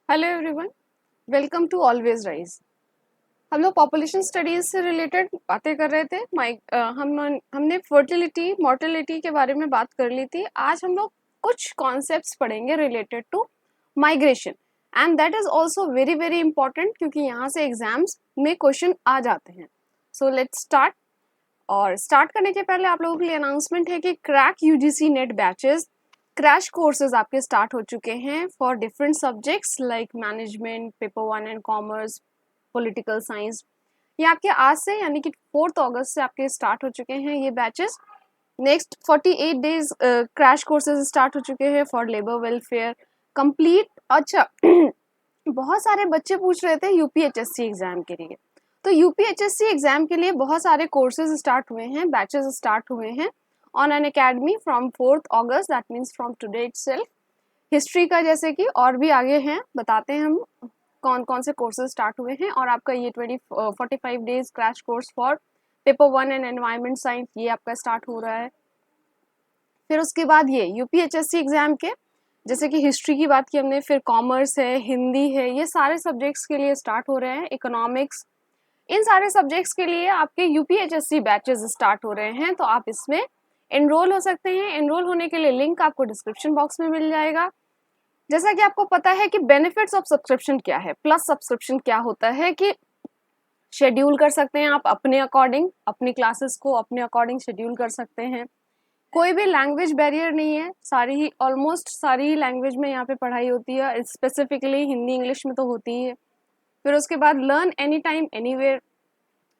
Hello everyone, welcome to always rise. हम लोग population studies से रिलेटेड बातें कर रहे थे। हमने फर्टिलिटी मोर्टेलिटी के बारे में बात कर ली थी। आज हम लोग कुछ कॉन्सेप्ट्स पढ़ेंगे related to migration and that is also very very important क्योंकि यहाँ से एग्जाम्स में क्वेश्चन आ जाते हैं। So let's start. और स्टार्ट करने के पहले आप लोगों के लिए अनाउंसमेंट है कि crack UGC net batches crash courses आपके स्टार्ट हो चुके हैं for different subjects like management, paper 1 and commerce, political science. ये आपके आज से यानी कि 4 अगस्त से आपके स्टार्ट हो चुके हैं ये batches. Next 48 days crash courses start हो चुके हैं फॉर लेबर वेलफेयर कंप्लीट। अच्छा बहुत सारे बच्चे पूछ रहे थे यूपीएचएससी एग्जाम के लिए, तो यूपीएचएससी एग्जाम के लिए बहुत सारे कोर्सेज स्टार्ट हुए हैं, बैचेस स्टार्ट हुए हैं on an academy from 4 August, that means from today itself. History का जैसे कि और भी आगे हैं, बताते हैं हम कौन कौन से कोर्सेज स्टार्ट हुए हैं। और आपका ये 45 days crash course for paper 1 and environment science ये आपका स्टार्ट हो रहा है। फिर उसके बाद ये यूपीएचएससी एग्जाम के जैसे कि हिस्ट्री की बात की हमने, फिर कॉमर्स है, हिंदी है, ये सारे सब्जेक्ट्स के लिए स्टार्ट हो रहे हैं। इकोनॉमिक्स, इन सारे सब्जेक्ट्स के लिए आपके यूपीएचएससी बैचेस स्टार्ट हो रहे हैं, तो आप इसमें एनरोल हो सकते हैं। एनरोल होने के लिए लिंक आपको डिस्क्रिप्शन बॉक्स में मिल जाएगा। जैसा कि आपको पता है कि बेनिफिट्स ऑफ सब्सक्रिप्शन क्या है, प्लस सब्सक्रिप्शन क्या होता है कि शेड्यूल कर सकते हैं आप अपने अकॉर्डिंग, अपनी क्लासेस को अपने अकॉर्डिंग शेड्यूल कर सकते हैं। कोई भी लैंग्वेज बैरियर नहीं है, सारी ही ऑलमोस्ट सारी ही लैंग्वेज में यहाँ पे पढ़ाई होती है, स्पेसिफिकली हिंदी इंग्लिश में तो होती ही है। फिर उसके बाद learn any time anywhere,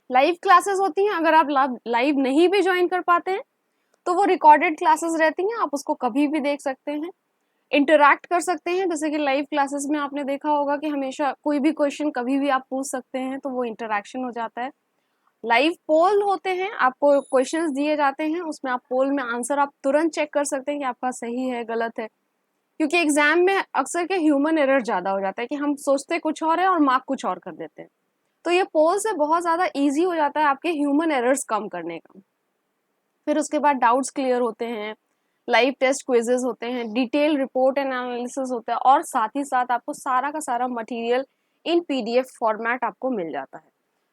live classes होती हैं। अगर आप लाइव नहीं भी ज्वाइन कर पाते हैं तो वो रिकॉर्डेड क्लासेस रहती हैं, आप उसको कभी भी देख सकते हैं, इंटरैक्ट कर सकते हैं। जैसे कि लाइव क्लासेस में आपने देखा होगा कि हमेशा कोई भी क्वेश्चन कभी भी आप पूछ सकते हैं, तो वो इंटरैक्शन हो जाता है। लाइव पोल होते हैं, आपको क्वेश्चंस दिए जाते हैं, उसमें आप पोल में आंसर आप तुरंत चेक कर सकते हैं कि आपका सही है गलत है, क्योंकि एग्जाम में अक्सर के ह्यूमन एरर ज्यादा हो जाता है कि हम सोचते कुछ और है और मार्क कुछ और कर देते हैं। तो ये पोल से बहुत ज्यादा इजी हो जाता है आपके ह्यूमन एरर्स कम करने का। फिर उसके बाद डाउट्स क्लियर होते हैं, लाइव टेस्ट क्विजेज होते हैं, डिटेल रिपोर्ट एंड एनालिसिस होता है, और साथ ही साथ आपको सारा का सारा मटेरियल इन पीडीएफ फॉर्मेट आपको मिल जाता है।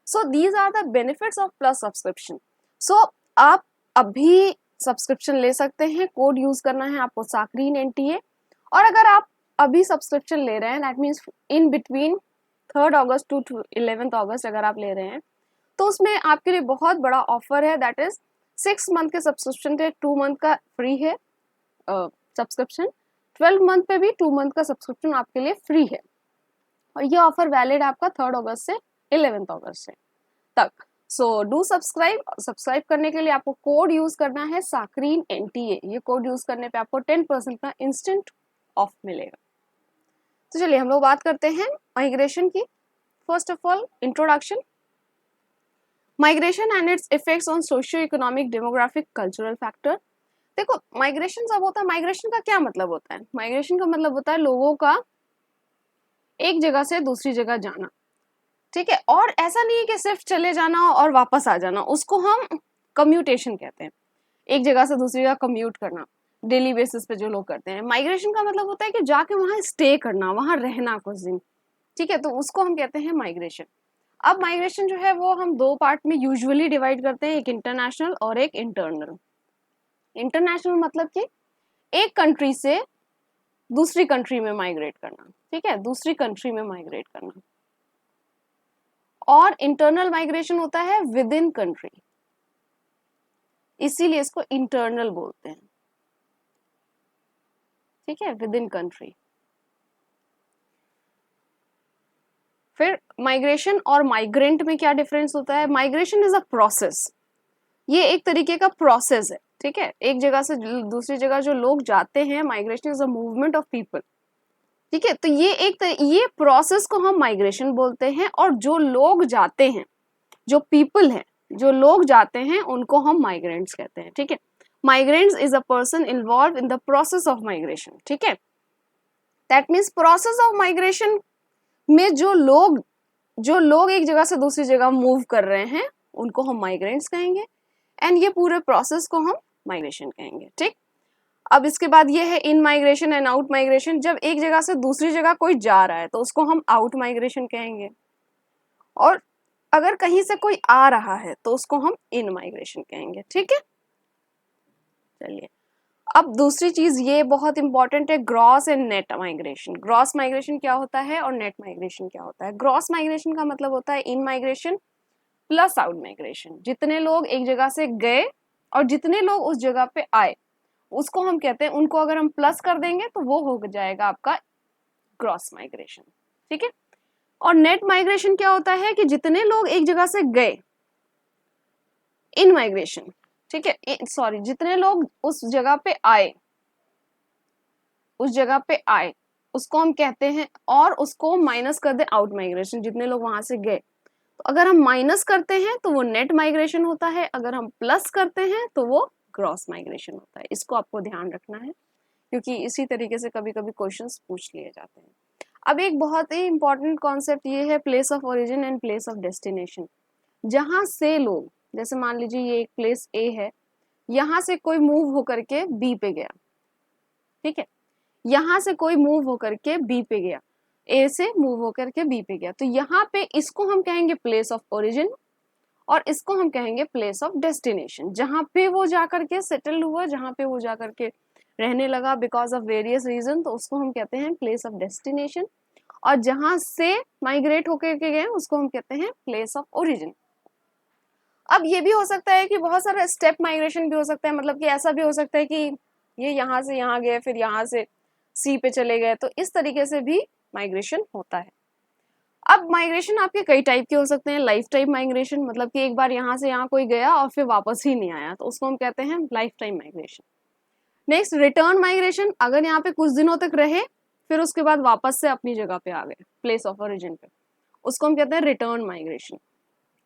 So these are the benefits of plus subscription. So आप अभी सब्सक्रिप्शन ले सकते हैं, कोड यूज करना है आपको साकरीन एनटीए। और अगर आप अभी सब्सक्रिप्शन ले रहे हैं, that means in between 3 August to 11 August अगर आप ले रहे हैं, तो उसमें आपके लिए बहुत बड़ा ऑफर है, दैट इज 6 मंथ के सब्सक्रिप्शन पे 2 मंथ का फ्री है सब्सक्रिप्शन, 12 मंथ पे भी 2 मंथ का सब्सक्रिप्शन आपके लिए फ्री है। और ये ऑफर वैलिड आपका 3 अगस्त से 11 अगस्त से तक। So do subscribe. सब्सक्राइब करने के लिए आपको कोड यूज करना है साकरीन एनटीए। ये कोड यूज करने पे आपको 10% का इंस्टेंट ऑफ मिलेगा। तो चलिए हम लोग बात करते हैं माइग्रेशन की। First of all introduction, migration and it's effects on socio economic demographic cultural factor. देखो माइग्रेशन जब होता है, माइग्रेशन का क्या मतलब होता है? माइग्रेशन का मतलब होता है लोगों का एक जगह से दूसरी जगह जाना, ठीक है। और ऐसा नहीं है कि सिर्फ चले जाना और वापस आ जाना, उसको हम कम्यूटेशन कहते हैं। एक जगह से दूसरी जगह कम्यूट करना डेली बेसिस पे जो लोग करते हैं। माइग्रेशन का मतलब होता है कि जाके वहां स्टे करना, वहां रहना कुछ दिन, ठीक है, तो उसको हम कहते हैं माइग्रेशन। अब माइग्रेशन जो है वो हम 2 पार्ट में यूजुअली डिवाइड करते हैं, एक इंटरनेशनल और एक इंटरनल। इंटरनेशनल मतलब कि एक कंट्री से दूसरी कंट्री में माइग्रेट करना, ठीक है, दूसरी कंट्री में माइग्रेट करना। और इंटरनल माइग्रेशन होता है विद इन कंट्री, इसीलिए इसको इंटरनल बोलते हैं, ठीक है, विद इन कंट्री। फिर माइग्रेशन और माइग्रेंट में क्या डिफरेंस होता है? माइग्रेशन इज अ प्रोसेस, ये एक तरीके का प्रोसेस है, ठीक है। एक जगह से दूसरी जगह जो लोग जाते हैं, migration is a movement of people, ठीक है। तो ये प्रोसेस को हम माइग्रेशन बोलते हैं। और जो लोग जाते हैं, जो पीपल हैं, जो लोग जाते हैं, उनको हम माइग्रेंट्स कहते हैं, ठीक है। Migrants is a person involve in the process of migration, ठीक है। That means process of migration में जो लोग एक जगह से दूसरी जगह मूव कर रहे हैं, उनको हम माइग्रेंट्स कहेंगे। एंड ये पूरे प्रोसेस को हम माइग्रेशन कहेंगे, ठीक। अब इसके बाद ये है इन माइग्रेशन एंड आउट माइग्रेशन। जब एक जगह से दूसरी जगह कोई जा रहा है तो उसको हम आउट माइग्रेशन कहेंगे, और अगर कहीं से कोई आ रहा है तो उसको हम इन माइग्रेशन कहेंगे। ठीक है, चलिए अब दूसरी चीज ये बहुत इंपॉर्टेंट है, gross and net migration. Gross migration क्या होता है और नेट माइग्रेशन क्या होता है? ग्रॉस माइग्रेशन का मतलब होता है इन माइग्रेशन प्लस आउट माइग्रेशन। जितने लोग एक जगह से गए और जितने लोग उस जगह पे आए उसको हम कहते हैं, उनको अगर हम प्लस कर देंगे तो वो हो जाएगा आपका ग्रॉस माइग्रेशन। ठीक है, और नेट माइग्रेशन क्या होता है कि जितने लोग एक जगह से गए, इन माइग्रेशन, ठीक है, सॉरी, जितने लोग उस जगह पे आए, उस जगह पे आए उसको हम कहते हैं, और उसको माइनस कर दे आउट माइग्रेशन, जितने लोग वहां से गए। तो अगर हम माइनस करते हैं तो वो नेट माइग्रेशन होता है, अगर हम प्लस करते हैं तो वो ग्रॉस माइग्रेशन होता है। इसको आपको ध्यान रखना है क्योंकि इसी तरीके से कभी कभी क्वेश्चंस पूछ लिए जाते हैं। अब एक बहुत ही इंपॉर्टेंट कॉन्सेप्ट ये है place of origin and place of destination. जहां से लोग, जैसे मान लीजिए ये एक प्लेस ए है, यहाँ से कोई मूव होकर के बी पे गया, ठीक है, यहाँ से कोई मूव होकर के बी पे गया, ए से मूव होकर के बी पे गया, तो यहाँ पे इसको हम कहेंगे प्लेस ऑफ ओरिजिन और इसको हम कहेंगे प्लेस ऑफ डेस्टिनेशन। जहां पे वो जाकर के सेटल हुआ, जहां पे वो जाकर के रहने लगा बिकॉज ऑफ वेरियस रीजन, तो उसको हम कहते हैं प्लेस ऑफ डेस्टिनेशन। और जहां से माइग्रेट होकर के गए उसको हम कहते हैं प्लेस ऑफ ओरिजिन। अब ये भी हो सकता है कि बहुत सारा स्टेप माइग्रेशन भी हो सकता है, मतलब कि ऐसा भी हो सकता है कि ये यहाँ से यहाँ गए फिर यहाँ से सी पे चले गए, तो इस तरीके से भी माइग्रेशन होता है। अब माइग्रेशन आपके कई टाइप के हो सकते हैं। लाइफ टाइम माइग्रेशन, मतलब कि एक बार यहाँ से यहाँ कोई गया और फिर वापस ही नहीं आया, तो उसको हम कहते हैं life time migration. Next return migration, अगर यहाँ पे कुछ दिनों तक रहे फिर उसके बाद वापस से अपनी जगह पे आ गए प्लेस ऑफ ओरिजिन पे, उसको हम कहते हैं रिटर्न माइग्रेशन।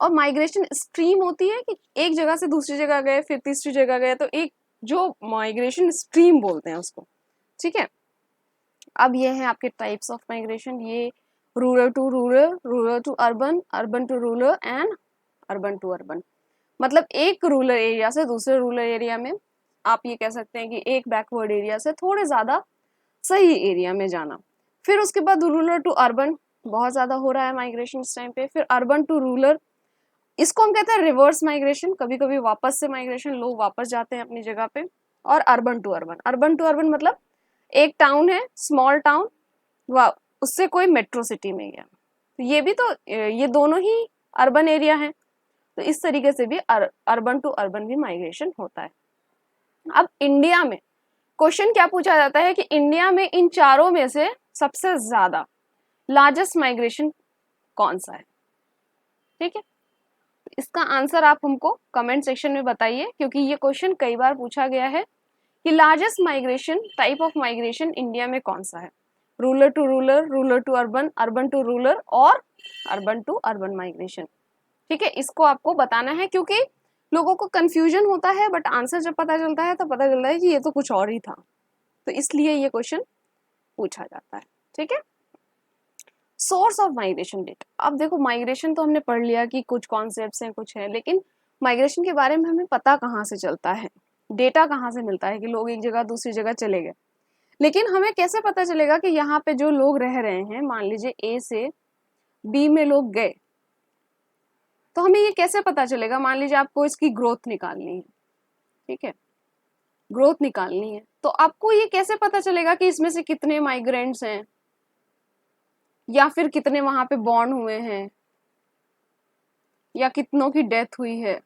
और माइग्रेशन स्ट्रीम होती है कि एक जगह से दूसरी जगह गए फिर तीसरी जगह गए, तो एक जो माइग्रेशन स्ट्रीम बोलते हैं उसको। ठीक है, अब ये है आपके टाइप्स ऑफ माइग्रेशन, ये rural to rural, rural to urban, urban to rural and urban to urban. मतलब एक रूरल एरिया से दूसरे रूरल एरिया में, आप ये कह सकते हैं कि एक बैकवर्ड एरिया से थोड़े ज्यादा सही एरिया में जाना। फिर उसके बाद रूरल टू अर्बन, बहुत ज्यादा हो रहा है माइग्रेशन इस टाइम पे। फिर अर्बन टू रूरल, इसको हम कहते हैं रिवर्स माइग्रेशन, कभी कभी वापस से माइग्रेशन, लोग वापस जाते हैं अपनी जगह पे। और urban to urban, urban to urban मतलब एक टाउन है, स्मॉल टाउन, उससे कोई मेट्रो सिटी में गया, तो ये भी तो, ये दोनों ही अर्बन एरिया है, तो इस तरीके से भी अर्बन टू अर्बन भी माइग्रेशन होता है। अब इंडिया में क्वेश्चन क्या पूछा जाता है कि इंडिया में इन चारों में से सबसे ज्यादा लार्जेस्ट माइग्रेशन कौन सा है? ठीक है, इसका आंसर आप हमको कमेंट सेक्शन में बताइए, क्योंकि ये क्वेश्चन कई बार पूछा गया है कि largest migration, type of migration India में कौन सा है? Rural to rural, rural to urban, urban to rural और अर्बन टू अर्बन माइग्रेशन। ठीक है, इसको आपको बताना है क्योंकि लोगों को कंफ्यूजन होता है, बट आंसर जब पता चलता है तो पता चलता है कि ये तो कुछ और ही था, तो इसलिए ये क्वेश्चन पूछा जाता है। ठीक है, सोर्स ऑफ माइग्रेशन डेटा। अब देखो माइग्रेशन तो हमने पढ़ लिया कि कुछ कॉन्सेप्ट्स हैं, कुछ हैं, लेकिन माइग्रेशन के बारे में हमें पता कहाँ से चलता है, डेटा कहाँ से मिलता है कि लोग एक जगह दूसरी जगह चले गए। लेकिन हमें कैसे पता चलेगा कि यहाँ पे जो लोग रह रहे हैं, मान लीजिए ए से बी में लोग गए, तो हमें ये कैसे पता चलेगा? मान लीजिए आपको इसकी ग्रोथ निकालनी है, ठीक है, ग्रोथ निकालनी है, तो आपको ये कैसे पता चलेगा कि इसमें से कितने माइग्रेंट्स हैं या फिर कितने वहां पे बॉर्न हुए हैं या कितनों की डेथ हुई है?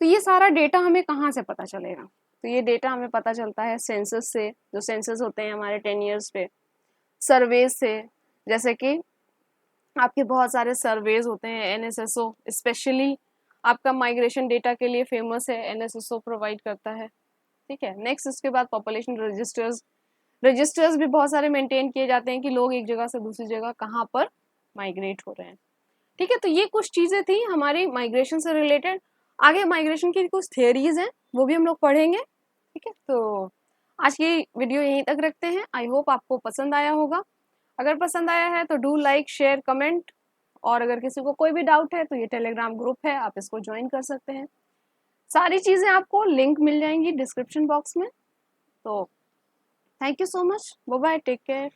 तो ये सारा डेटा हमें कहाँ से पता चलेगा? तो ये डेटा हमें पता चलता है सेंसस से, जो सेंसस होते हैं हमारे 10 ईयर्स पे, सर्वेज से, जैसे कि आपके बहुत सारे सर्वेज होते हैं, एनएसएसओ स्पेशली आपका माइग्रेशन डेटा के लिए फेमस है, एनएसएसओ प्रोवाइड करता है। ठीक है, नेक्स्ट इसके बाद पॉपुलेशन रजिस्टर्स, रजिस्टर्स भी बहुत सारे मेंटेन किए जाते हैं कि लोग एक जगह से दूसरी जगह कहाँ पर माइग्रेट हो रहे हैं। ठीक है, तो ये कुछ चीजें थी हमारी माइग्रेशन से रिलेटेड। आगे माइग्रेशन की कुछ थियरीज हैं, वो भी हम लोग पढ़ेंगे। ठीक है, तो आज की वीडियो यहीं तक रखते हैं। आई होप आपको पसंद आया होगा। अगर पसंद आया है तो डू लाइक शेयर कमेंट, और अगर किसी को कोई भी डाउट है तो ये टेलीग्राम ग्रुप है, आप इसको ज्वाइन कर सकते हैं। सारी चीजें आपको लिंक मिल जाएंगी डिस्क्रिप्शन बॉक्स में। तो thank you so much, bye bye, take care.